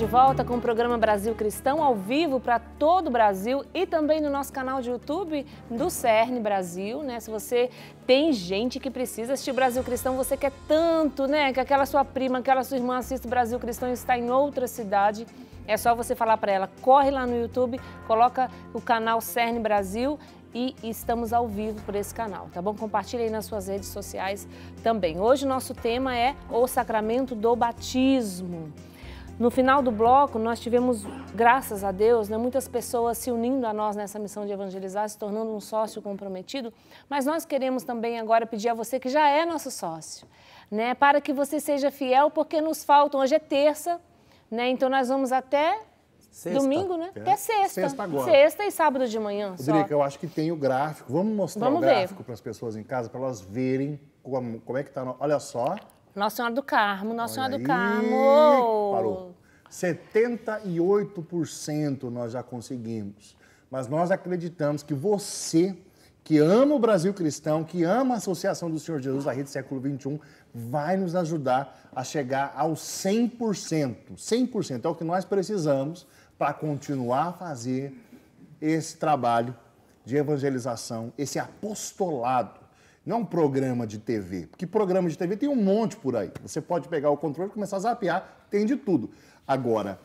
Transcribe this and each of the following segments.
de volta com o programa Brasil Cristão, ao vivo para todo o Brasil e também no nosso canal de YouTube do CERN Brasil, né? Se você tem gente que precisa assistir o Brasil Cristão, você quer tanto, né? Que aquela sua prima, aquela sua irmã assista o Brasil Cristão e está em outra cidade, é só você falar para ela, corre lá no YouTube, coloca o canal CERN Brasil e estamos ao vivo por esse canal, tá bom? Compartilha aí nas suas redes sociais também. Hoje o nosso tema é o sacramento do batismo. No final do bloco, nós tivemos, graças a Deus, né, muitas pessoas se unindo a nós nessa missão de evangelizar, se tornando um sócio comprometido, mas nós queremos também agora pedir a você que já é nosso sócio, né, para que você seja fiel, porque nos faltam, hoje é terça, né, então nós vamos até sexta. Domingo, né? Até sexta. Sexta agora. Sexta e sábado de manhã. Rodrigo, eu acho que tem o gráfico. Vamos mostrar o gráfico para as pessoas em casa, para elas verem como é que está. Olha só. Nossa Senhora do Carmo, Nossa Senhora do Carmo. Parou. 78% nós já conseguimos. Mas nós acreditamos que você, que ama o Brasil Cristão, que ama a Associação do Senhor Jesus, a Rede Século XXI, vai nos ajudar a chegar aos 100%. 100% é o que nós precisamos para continuar a fazer esse trabalho de evangelização, esse apostolado. Não é um programa de TV, porque programa de TV tem um monte por aí. Você pode pegar o controle e começar a zapear, tem de tudo. Agora,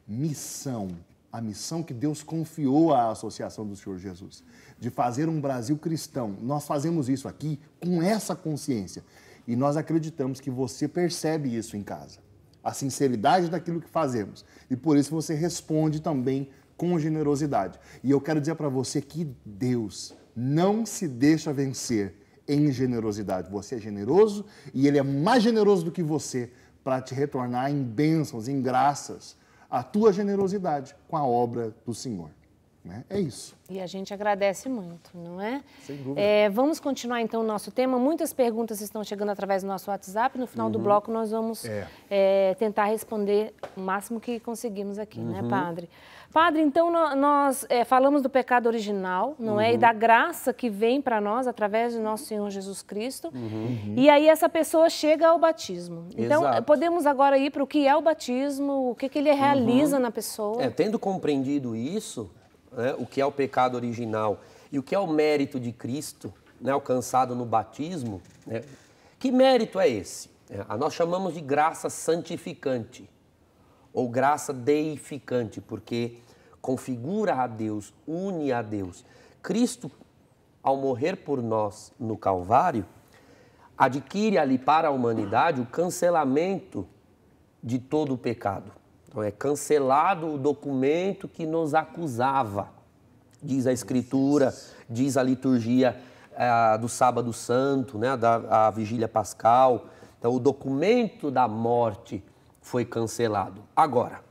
missão, a missão que Deus confiou à Associação do Senhor Jesus, de fazer um Brasil cristão. Nós fazemos isso aqui com essa consciência. E nós acreditamos que você percebe isso em casa, a sinceridade daquilo que fazemos. E por isso você responde também com generosidade. E eu quero dizer para você que Deus não se deixa vencer em generosidade. Você é generoso e Ele é mais generoso do que você para te retornar em bênçãos, em graças, a tua generosidade com a obra do Senhor. Né? É isso. E a gente agradece muito, não é? Sem dúvida. Vamos continuar então o nosso tema. Muitas perguntas estão chegando através do nosso WhatsApp. No final do bloco nós vamos tentar responder o máximo que conseguimos aqui, né, Padre? Padre, então nós falamos do pecado original, não é? E da graça que vem para nós através de nosso Senhor Jesus Cristo. E aí essa pessoa chega ao batismo. Então, podemos agora ir para o que é o batismo, o que ele realiza na pessoa. Tendo compreendido isso, né, o que é o pecado original e o que é o mérito de Cristo, né, alcançado no batismo, né, que mérito é esse? Nós chamamos de graça santificante ou graça deificante, porque configura a Deus, une a Deus. Cristo, ao morrer por nós no Calvário, adquire ali para a humanidade o cancelamento de todo o pecado. Então, é cancelado o documento que nos acusava, diz a Escritura, diz a liturgia do Sábado Santo, né, a Vigília Pascal. Então, o documento da morte foi cancelado. Agora,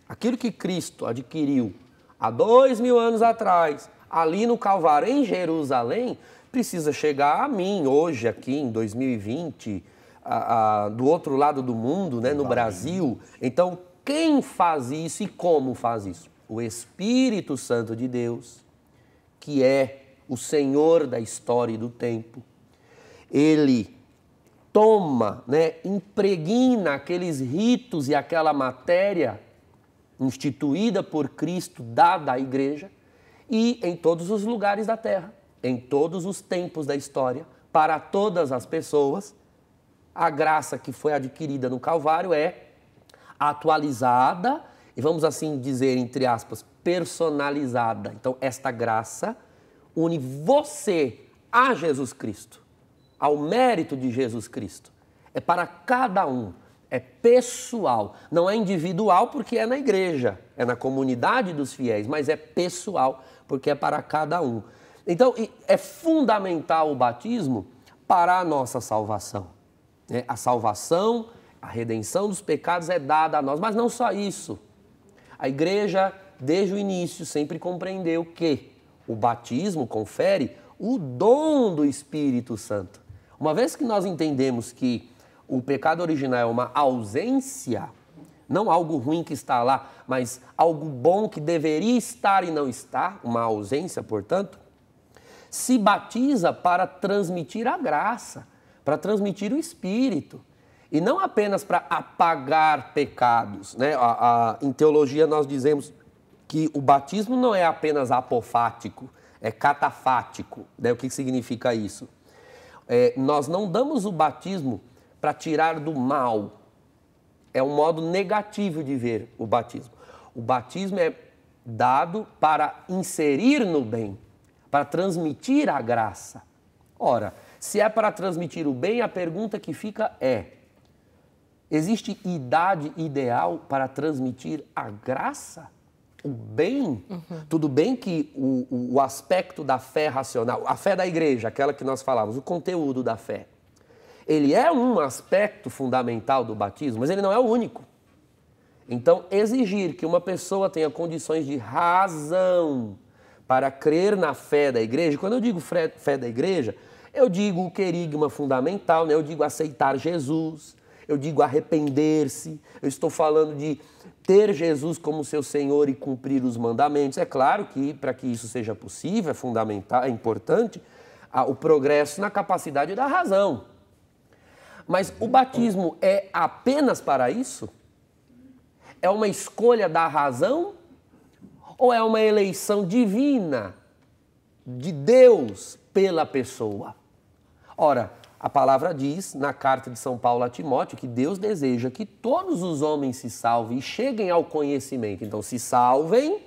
aquilo que Cristo adquiriu há 2000 anos atrás, ali no Calvário, em Jerusalém, precisa chegar a mim, hoje, aqui em 2020, do outro lado do mundo, né, no Brasil. Então, quem faz isso e como faz isso? O Espírito Santo de Deus, que é o Senhor da história e do tempo. Ele toma, né, impregna aqueles ritos e aquela matéria instituída por Cristo, dada à igreja, e em todos os lugares da terra, em todos os tempos da história, para todas as pessoas, a graça que foi adquirida no Calvário é atualizada e, vamos assim dizer, entre aspas, personalizada. Então, esta graça une você a Jesus Cristo, ao mérito de Jesus Cristo. É para cada um, é pessoal. Não é individual porque é na igreja, é na comunidade dos fiéis, mas é pessoal porque é para cada um. Então, é fundamental o batismo para a nossa salvação. A salvação, a redenção dos pecados é dada a nós, mas não só isso. A igreja, desde o início, sempre compreendeu que o batismo confere o dom do Espírito Santo. Uma vez que nós entendemos que o pecado original é uma ausência, não algo ruim que está lá, mas algo bom que deveria estar e não está, uma ausência, portanto, se batiza para transmitir a graça, para transmitir o Espírito. E não apenas para apagar pecados, né? Em teologia nós dizemos que o batismo não é apenas apofático, é catafático. Né? O que significa isso? Nós não damos o batismo para tirar do mal. É um modo negativo de ver o batismo. O batismo é dado para inserir no bem, para transmitir a graça. Ora, se é para transmitir o bem, a pergunta que fica é: existe idade ideal para transmitir a graça? O bem? Tudo bem que o aspecto da fé racional, a fé da igreja, aquela que nós falávamos, o conteúdo da fé, ele é um aspecto fundamental do batismo, mas ele não é o único. Então, exigir que uma pessoa tenha condições de razão para crer na fé da igreja, quando eu digo fé da igreja, eu digo o querigma fundamental, né? Eu digo aceitar Jesus, eu digo arrepender-se, eu estou falando de ter Jesus como seu Senhor e cumprir os mandamentos. É claro que, para que isso seja possível, é fundamental, é importante o progresso na capacidade da razão. Mas o batismo é apenas para isso? É uma escolha da razão? Ou é uma eleição divina de Deus pela pessoa? Ora, a palavra diz na carta de São Paulo a Timóteo que Deus deseja que todos os homens se salvem e cheguem ao conhecimento. Então, se salvem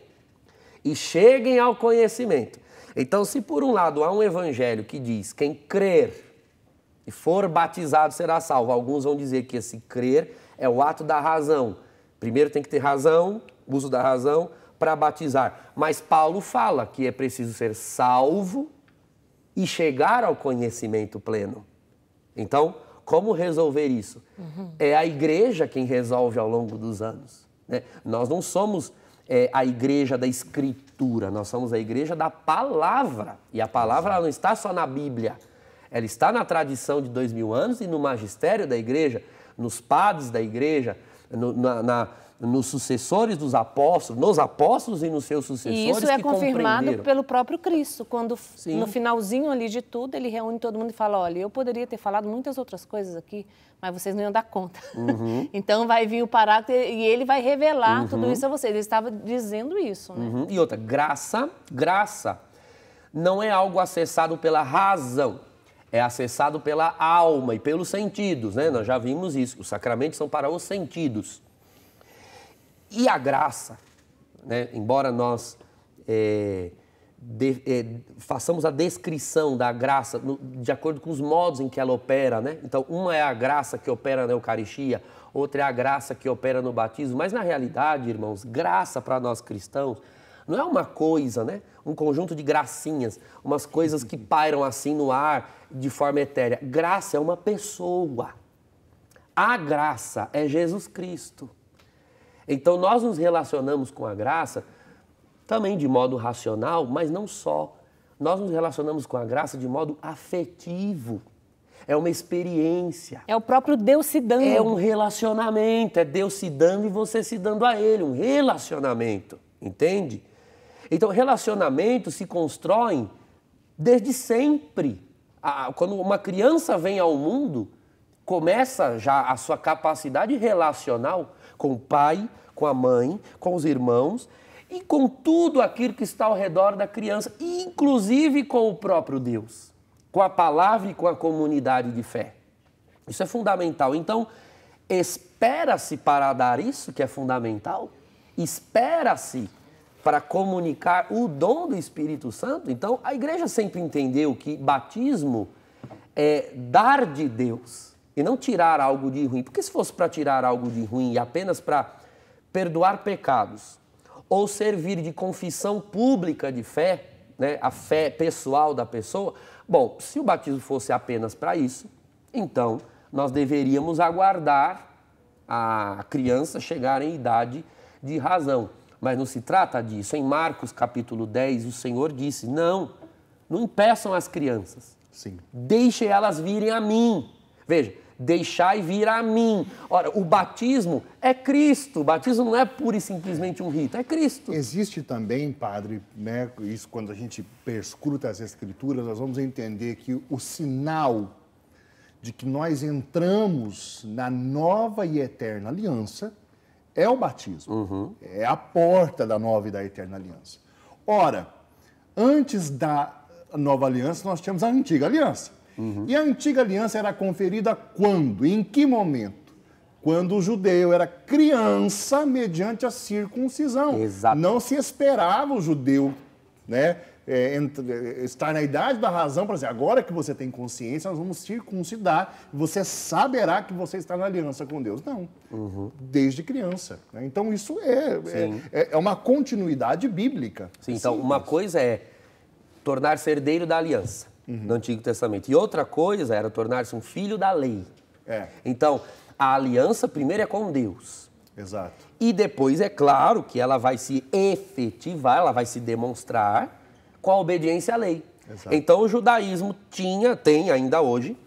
e cheguem ao conhecimento. Então, se por um lado há um evangelho que diz quem crer e for batizado será salvo, alguns vão dizer que esse crer é o ato da razão. Primeiro tem que ter razão, uso da razão, para batizar. Mas Paulo fala que é preciso ser salvo e chegar ao conhecimento pleno. Então, como resolver isso? É a igreja quem resolve ao longo dos anos. Né? Nós não somos a igreja da escritura, nós somos a igreja da palavra. E a palavra ela não está só na Bíblia, ela está na tradição de 2000 anos e no magistério da igreja, nos padres da igreja, nos sucessores dos apóstolos, nos apóstolos e nos seus sucessores. E isso é confirmado pelo próprio Cristo, quando no finalzinho ali de tudo, ele reúne todo mundo e fala: olha, eu poderia ter falado muitas outras coisas aqui, mas vocês não iam dar conta. Então vai vir o paráclito e ele vai revelar tudo isso a vocês. Ele estava dizendo isso, né? E outra, graça não é algo acessado pela razão, é acessado pela alma e pelos sentidos, né? Nós já vimos isso, os sacramentos são para os sentidos. E a graça, né? Embora nós façamos a descrição da graça de acordo com os modos em que ela opera, né? Então, uma é a graça que opera na Eucaristia, outra é a graça que opera no batismo, mas na realidade, irmãos, graça para nós cristãos não é uma coisa, né? Um conjunto de gracinhas, umas coisas que pairam assim no ar de forma etérea. Graça é uma pessoa. A graça é Jesus Cristo. Então, nós nos relacionamos com a graça também de modo racional, mas não só. Nós nos relacionamos com a graça de modo afetivo. É uma experiência. É o próprio Deus se dando. É um relacionamento, é Deus se dando e você se dando a Ele, um relacionamento, entende? Então, relacionamentos se constroem desde sempre. Quando uma criança vem ao mundo, começa já a sua capacidade relacional com o pai, com a mãe, com os irmãos e com tudo aquilo que está ao redor da criança, inclusive com o próprio Deus, com a palavra e com a comunidade de fé. Isso é fundamental. Então, espera-se para dar isso, que é fundamental, espera-se para comunicar o dom do Espírito Santo. Então, a igreja sempre entendeu que batismo é dar de Deus e não tirar algo de ruim. Porque se fosse para tirar algo de ruim e apenas para perdoar pecados ou servir de confissão pública de fé, né, a fé pessoal da pessoa, bom, se o batismo fosse apenas para isso, então nós deveríamos aguardar a criança chegar em idade de razão. Mas não se trata disso. Em Marcos capítulo 10, o Senhor disse: não impeçam as crianças. Sim. Deixem elas virem a mim. Veja, deixai vir a mim. Ora, o batismo é Cristo. O batismo não é pura e simplesmente um rito, é Cristo. Existe também, padre, né, isso quando a gente perscruta as Escrituras, nós vamos entender que o sinal de que nós entramos na nova e eterna aliança é o batismo. É a porta da nova e da eterna aliança. Ora, antes da nova aliança, nós tínhamos a antiga aliança. E a antiga aliança era conferida quando? Em que momento? Quando o judeu era criança mediante a circuncisão. Exato. Não se esperava o judeu, né, estar na idade da razão para dizer, agora que você tem consciência, nós vamos circuncidar, você saberá que você está na aliança com Deus. Não, desde criança. Né? Então isso é uma continuidade bíblica. Sim, então uma coisa é tornar-se herdeiro da aliança no Antigo Testamento. E outra coisa era tornar-se um filho da lei. Então, a aliança primeiro é com Deus. Exato. E depois, é claro, que ela vai se efetivar, ela vai se demonstrar com a obediência à lei. Exato. Então, o judaísmo tem ainda hoje,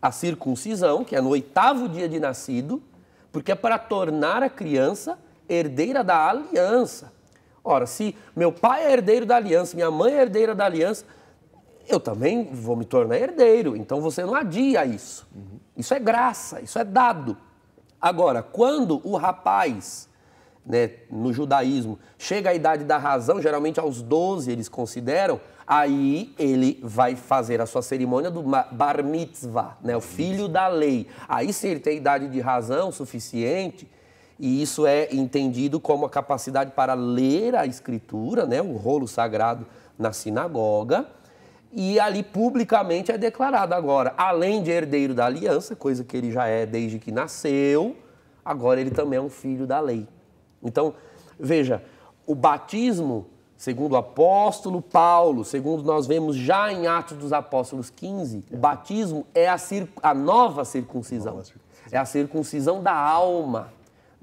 a circuncisão, que é no 8º dia de nascido, porque é para tornar a criança herdeira da aliança. Ora, se meu pai é herdeiro da aliança, minha mãe é herdeira da aliança, eu também vou me tornar herdeiro. Então você não adia isso. Isso é graça, isso é dado. Agora, quando o rapaz, né, no judaísmo, chega à idade da razão, geralmente aos 12 eles consideram, aí ele vai fazer a sua cerimônia do bar mitzvah, né, o filho da lei. Aí sim ele tem idade de razão suficiente. E isso é entendido como a capacidade para ler a Escritura, né, o rolo sagrado na sinagoga, e ali publicamente é declarado agora, além de herdeiro da aliança, coisa que ele já é desde que nasceu, agora ele também é um filho da lei. Então, veja, o batismo, segundo o apóstolo Paulo, segundo nós vemos já em Atos dos Apóstolos 15, o batismo é a nova circuncisão, é a circuncisão da alma,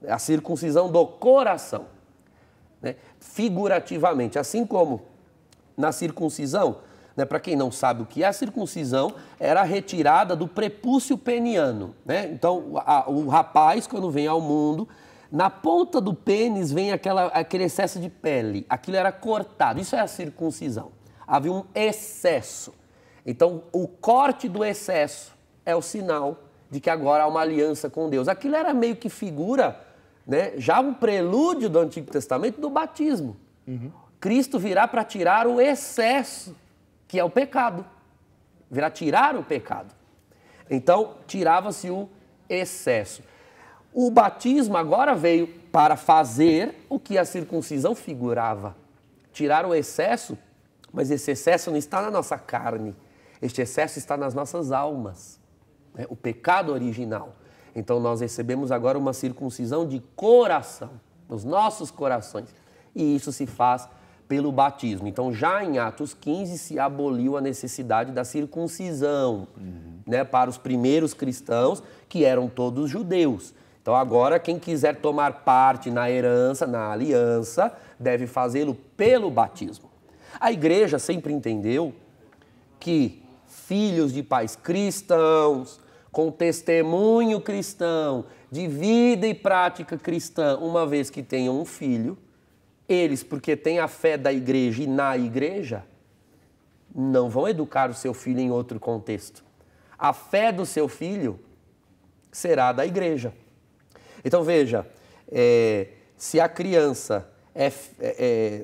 a circuncisão do coração, né? Figurativamente, assim como na circuncisão, né, para quem não sabe o que é a circuncisão, era a retirada do prepúcio peniano, né? Então, o rapaz, quando vem ao mundo, na ponta do pênis vem aquele excesso de pele, aquilo era cortado, isso é a circuncisão. Havia um excesso. Então, o corte do excesso é o sinal de que agora há uma aliança com Deus. Aquilo era meio que figura, né, já um prelúdio do Antigo Testamento do batismo. Cristo virá para tirar o excesso, que é o pecado. Virá tirar o pecado. Então, tirava-se o excesso. O batismo agora veio para fazer o que a circuncisão figurava. Tirar o excesso, mas esse excesso não está na nossa carne. Este excesso está nas nossas almas. Né? O pecado original. Então, nós recebemos agora uma circuncisão de coração, nos nossos corações. E isso se faz pelo batismo. Então, já em Atos 15, se aboliu a necessidade da circuncisão, né, para os primeiros cristãos, que eram todos judeus. Então, agora, quem quiser tomar parte na herança, na aliança, deve fazê-lo pelo batismo. A igreja sempre entendeu que filhos de pais cristãos, com testemunho cristão, de vida e prática cristã, uma vez que tenham um filho, eles, porque têm a fé da igreja e na igreja, não vão educar o seu filho em outro contexto. A fé do seu filho será da igreja. Então, veja, se a criança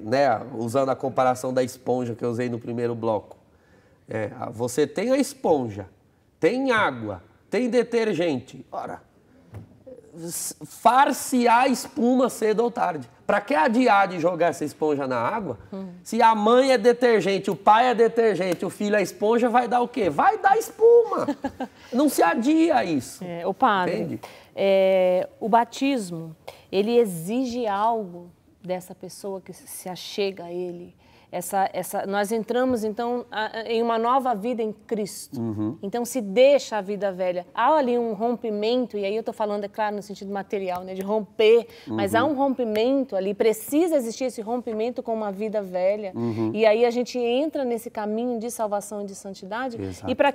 né, usando a comparação da esponja que eu usei no primeiro bloco, você tem a esponja, tem água, tem detergente. Ora, far-se-á espuma cedo ou tarde. Para que adiar de jogar essa esponja na água? Se a mãe é detergente, o pai é detergente, o filho é esponja, vai dar o quê? Vai dar espuma. Não se adia isso. O padre, o batismo, ele exige algo dessa pessoa que se achega a ele. Nós entramos, então, em uma nova vida em Cristo. Então, se deixa a vida velha. Há ali um rompimento, e aí eu estou falando, é claro, no sentido material, né, de romper, mas há um rompimento ali, precisa existir esse rompimento com uma vida velha. E aí a gente entra nesse caminho de salvação e de santidade. Exato. E para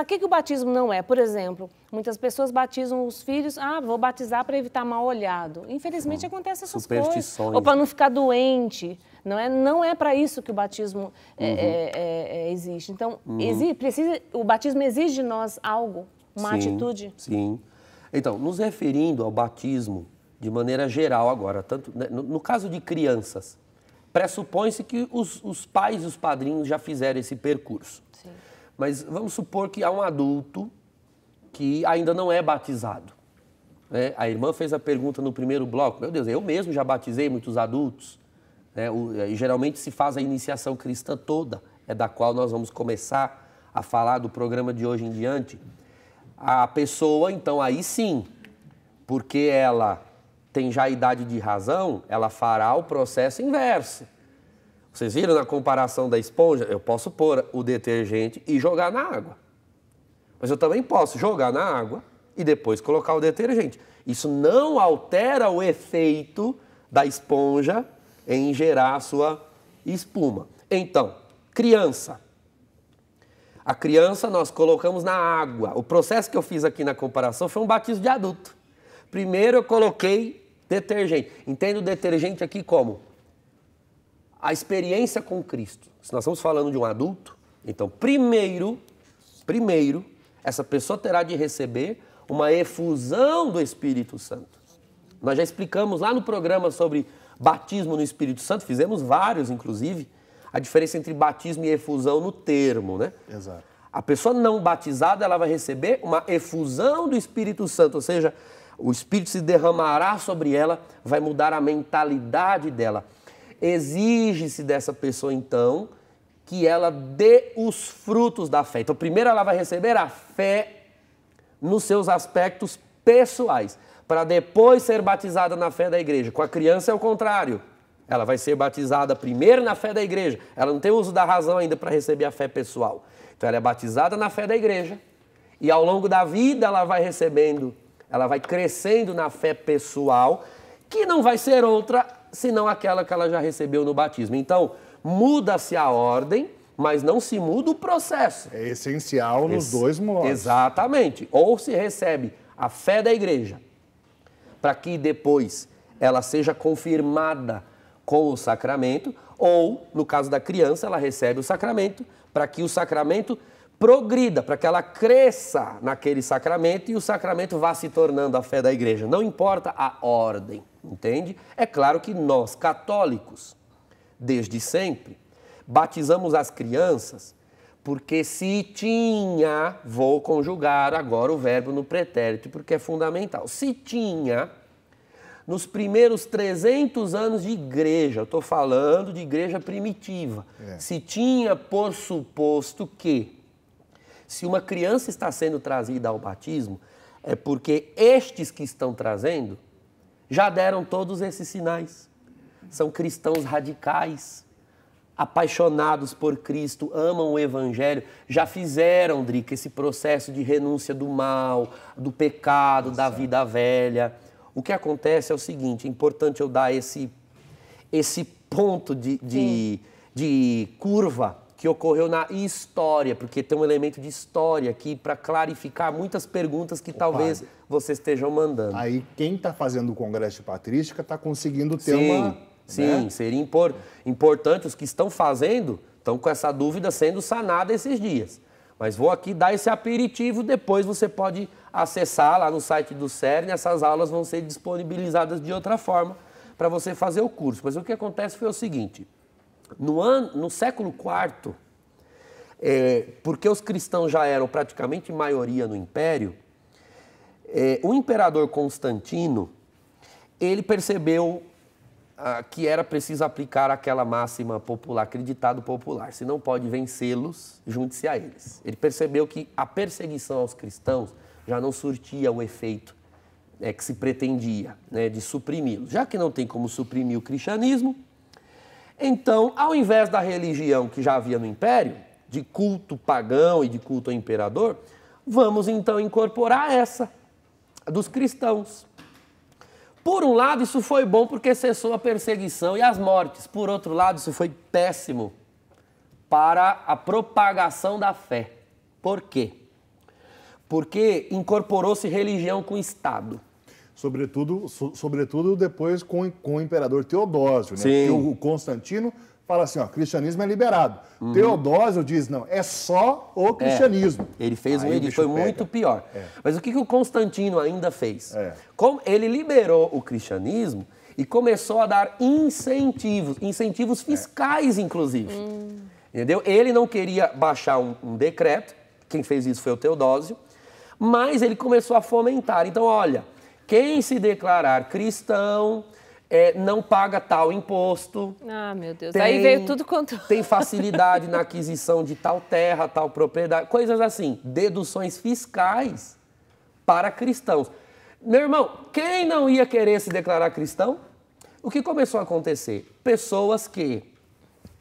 que o batismo não é? Por exemplo, muitas pessoas batizam os filhos, vou batizar para evitar mal olhado. Infelizmente, acontece essas coisas. Ou para não ficar doente. Não é para isso que o batismo existe. Então, o batismo exige de nós algo, uma atitude? Sim. Então, nos referindo ao batismo de maneira geral agora, tanto no caso de crianças, pressupõe-se que os pais e os padrinhos já fizeram esse percurso. Sim. Mas vamos supor que há um adulto que ainda não é batizado. Né? A irmã fez a pergunta no primeiro bloco. Meu Deus, eu mesmo já batizei muitos adultos. Né? E geralmente se faz a iniciação cristã toda, é da qual nós vamos começar a falar do programa de hoje em diante. A pessoa, então, aí sim, porque ela tem já a idade de razão, ela fará o processo inverso. Vocês viram na comparação da esponja? Eu posso pôr o detergente e jogar na água. Mas eu também posso jogar na água e depois colocar o detergente. Isso não altera o efeito da esponja em gerar a sua espuma. Então, criança. A criança nós colocamos na água. O processo que eu fiz aqui na comparação foi um batismo de adulto. Primeiro eu coloquei detergente. Entenda o detergente aqui como? A experiência com Cristo. Se nós estamos falando de um adulto, então primeiro, essa pessoa terá de receber uma efusão do Espírito Santo. Nós já explicamos lá no programa sobre batismo no Espírito Santo, fizemos vários, inclusive, a diferença entre batismo e efusão no termo, né? Exato. A pessoa não batizada, ela vai receber uma efusão do Espírito Santo, ou seja, o Espírito se derramará sobre ela, vai mudar a mentalidade dela. Exige-se dessa pessoa, então, que ela dê os frutos da fé. Então, primeiro ela vai receber a fé nos seus aspectos pessoais, para depois ser batizada na fé da igreja. Com a criança é o contrário. Ela vai ser batizada primeiro na fé da igreja. Ela não tem uso da razão ainda para receber a fé pessoal. Então, ela é batizada na fé da igreja e ao longo da vida ela vai recebendo, ela vai crescendo na fé pessoal, que não vai ser outra senão aquela que ela já recebeu no batismo. Então, muda-se a ordem, mas não se muda o processo. É essencial nos dois modos. Exatamente. Ou se recebe a fé da igreja, para que depois ela seja confirmada com o sacramento, ou, no caso da criança, ela recebe o sacramento, para que o sacramento progrida, para que ela cresça naquele sacramento e o sacramento vá se tornando a fé da igreja. Não importa a ordem, entende? É claro que nós, católicos, desde sempre, batizamos as crianças porque se tinha, vou conjugar agora o verbo no pretérito, porque é fundamental, se tinha, nos primeiros 300 anos de igreja, eu estou falando de igreja primitiva, se tinha por suposto que, se uma criança está sendo trazida ao batismo, é porque estes que estão trazendo já deram todos esses sinais. São cristãos radicais, apaixonados por Cristo, amam o Evangelho, já fizeram, Drica, esse processo de renúncia do mal, do pecado, da vida velha. O que acontece é o seguinte, é importante eu dar esse ponto de curva que ocorreu na história, porque tem um elemento de história aqui para clarificar muitas perguntas que talvez vocês estejam mandando. Aí quem está fazendo o Congresso de Patrística está conseguindo ter Sim, né? seria importante, os que estão fazendo, estão com essa dúvida sendo sanada esses dias. Mas vou aqui dar esse aperitivo, depois você pode acessar lá no site do CERN, essas aulas vão ser disponibilizadas de outra forma para você fazer o curso. Mas o que acontece foi o seguinte, no século IV, porque os cristãos já eram praticamente maioria no Império, o imperador Constantino, ele percebeu que era preciso aplicar aquela máxima popular, aquele ditado popular, se não pode vencê-los, junte-se a eles. Ele percebeu que a perseguição aos cristãos já não surtia o efeito que se pretendia, né, de suprimi-los. Já que não tem como suprimir o cristianismo, então, ao invés da religião que já havia no Império, de culto pagão e de culto ao imperador, vamos então incorporar essa, dos cristãos. Por um lado, isso foi bom porque cessou a perseguição e as mortes. Por outro lado, isso foi péssimo para a propagação da fé. Por quê? Porque incorporou-se religião com Estado. Sobretudo depois com o imperador Teodósio, né? Sim. Porque o Constantino fala assim, ó, cristianismo é liberado. Teodósio diz, não, é só o cristianismo. Ele fez Aí um edito, foi muito pior. Mas o que o Constantino ainda fez? Como ele liberou o cristianismo e começou a dar incentivos fiscais, inclusive. Entendeu? Ele não queria baixar um decreto, quem fez isso foi o Teodósio, mas ele começou a fomentar. Então, olha, quem se declarar cristão não paga tal imposto. Ah, meu Deus. Aí veio tudo quanto... Tem facilidade na aquisição de tal terra, tal propriedade, coisas assim. Deduções fiscais para cristãos. Meu irmão, quem não ia querer se declarar cristão? O que começou a acontecer? Pessoas que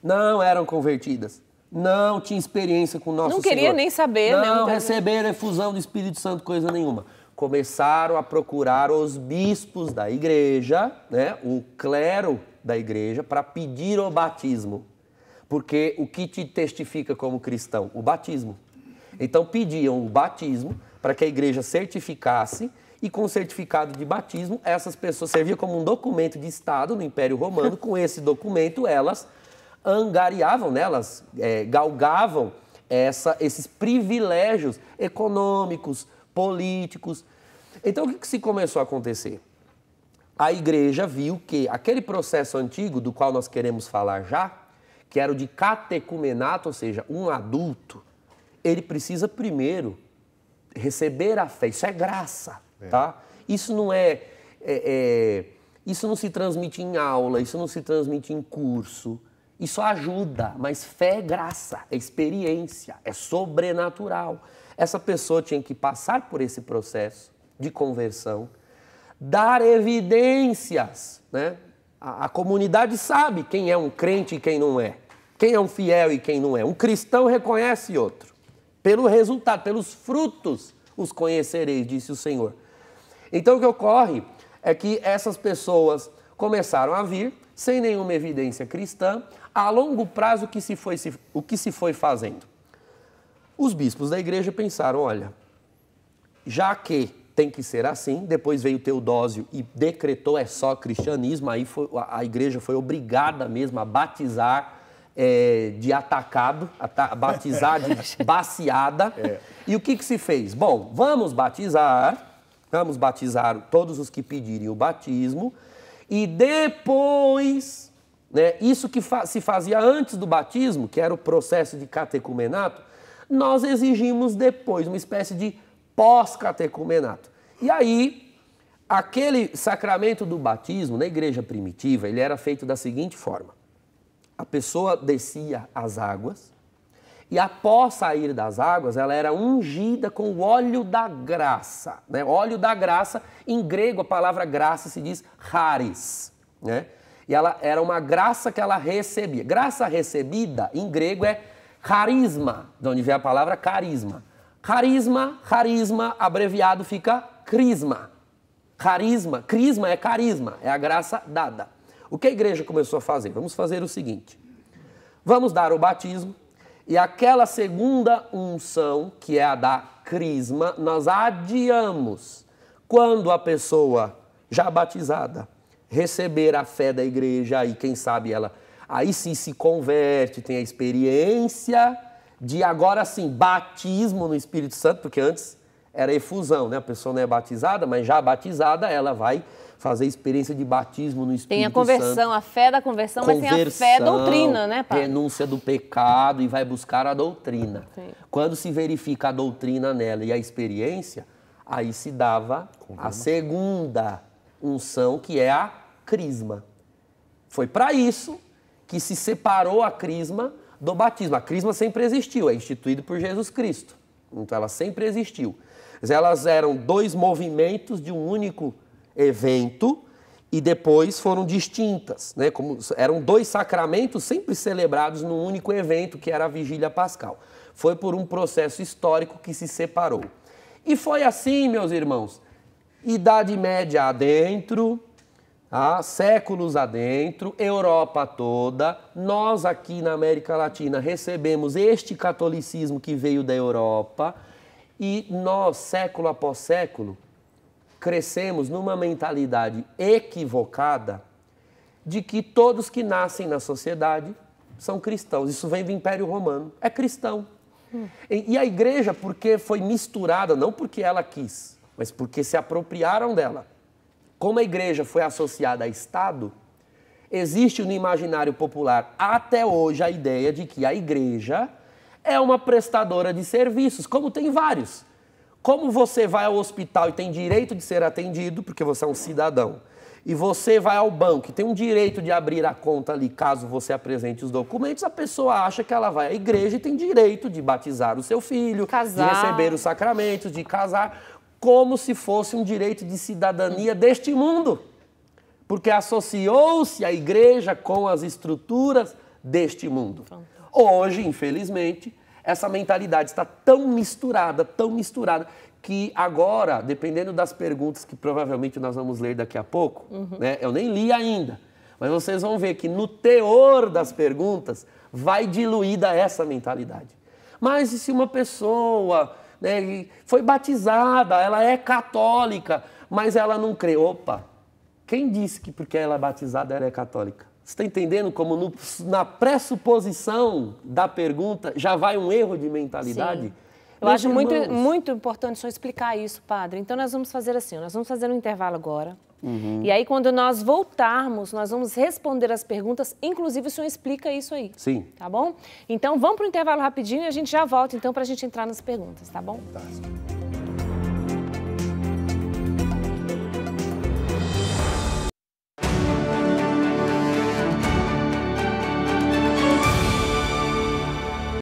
não eram convertidas, não tinham experiência com o nosso Senhor. Não queria nem saber. Não receberam efusão do Espírito Santo, coisa nenhuma. Começaram a procurar os bispos da igreja, né, o clero da igreja, para pedir o batismo. Porque o que te testifica como cristão? O batismo. Então pediam o batismo para que a igreja certificasse, e com o certificado de batismo, essas pessoas serviam como um documento de Estado no Império Romano. Com esse documento, elas angariavam, né, elas galgavam esses privilégios econômicos, políticos. Então, o que se começou a acontecer? A igreja viu que aquele processo antigo, do qual nós queremos falar já, que era o de catecumenato, ou seja, um adulto, ele precisa primeiro receber a fé. Isso é graça, tá? Isso não isso não se transmite em aula, isso não se transmite em curso. Isso ajuda, mas fé é graça, é experiência, é sobrenatural. Essa pessoa tinha que passar por esse processo de conversão, dar evidências, né? A comunidade sabe quem é um crente e quem não é, quem é um fiel e quem não é. Um cristão reconhece outro. Pelo resultado, pelos frutos os conhecereis, disse o Senhor. Então o que ocorre é que essas pessoas começaram a vir sem nenhuma evidência cristã. A longo prazo, o que se foi fazendo? Os bispos da igreja pensaram, olha, já que tem que ser assim, depois veio Teodósio e decretou só cristianismo, aí a igreja foi obrigada mesmo a batizar de atacado, batizar de baciada. E o que se fez? Bom, vamos batizar todos os que pedirem o batismo, e depois, né, isso que se fazia antes do batismo, que era o processo de catecumenato, nós exigimos depois, uma espécie de pós-catecumenato. E aí, aquele sacramento do batismo, na igreja primitiva, ele era feito da seguinte forma. A pessoa descia as águas e, após sair das águas, ela era ungida com o óleo da graça. Né? Óleo da graça, em grego, a palavra graça se diz charis. Né? E ela era uma graça que ela recebia. Graça recebida, em grego, é carisma, de onde vem a palavra carisma. Carisma, abreviado fica crisma. Crisma é carisma, é a graça dada. O que a igreja começou a fazer? Vamos fazer o seguinte, vamos dar o batismo e aquela segunda unção, que é a da crisma, nós adiamos. Quando a pessoa já batizada receber a fé da igreja, aí quem sabe ela, aí sim se converte, tem a experiência de agora sim, batismo no Espírito Santo, porque antes era efusão, né? A pessoa não é batizada, mas já batizada ela vai fazer experiência de batismo no Espírito Santo. Tem a conversão, a fé da conversão, mas tem a fé doutrina, né, pai? Renúncia do pecado e vai buscar a doutrina. Sim. Quando se verifica a doutrina nela e a experiência, aí se dava a segunda unção, que é a crisma. Foi para isso que se separou a crisma do batismo. A crisma sempre existiu, é instituído por Jesus Cristo. Então ela sempre existiu. Mas elas eram dois movimentos de um único evento e depois foram distintas, né? Como eram dois sacramentos sempre celebrados num único evento, que era a Vigília Pascal. Foi por um processo histórico que se separou. E foi assim, meus irmãos, Idade Média adentro, séculos adentro, Europa toda, nós aqui na América Latina recebemos este catolicismo que veio da Europa e nós, século após século, crescemos numa mentalidade equivocada de que todos que nascem na sociedade são cristãos. Isso vem do Império Romano. É cristão. E a igreja, porque foi misturada, não porque ela quis, mas porque se apropriaram dela. Como a igreja foi associada a Estado, existe no imaginário popular até hoje a ideia de que a igreja é uma prestadora de serviços, como tem vários. Como você vai ao hospital e tem direito de ser atendido, porque você é um cidadão, e você vai ao banco e tem um direito de abrir a conta ali, caso você apresente os documentos, a pessoa acha que ela vai à igreja e tem direito de batizar o seu filho, casar, de receber os sacramentos, de casar, como se fosse um direito de cidadania deste mundo. Porque associou-se a igreja com as estruturas deste mundo. Hoje, infelizmente, essa mentalidade está tão misturada, que agora, dependendo das perguntas que provavelmente nós vamos ler daqui a pouco, né, eu nem li ainda, mas vocês vão ver que no teor das perguntas vai diluída essa mentalidade. Mas e se uma pessoa, né, foi batizada, ela é católica, mas ela não crê? Opa, quem disse que porque ela é batizada ela é católica? Você está entendendo como na pressuposição da pergunta já vai um erro de mentalidade? Sim. Eu acho muito importante o senhor explicar isso, padre. Então, nós vamos fazer assim, nós vamos fazer um intervalo agora. E aí, quando nós voltarmos, nós vamos responder as perguntas, inclusive o senhor explica isso aí. Sim. Tá bom? Então, vamos para o intervalo rapidinho e a gente já volta, então, para a gente entrar nas perguntas, tá bom? Fantástico.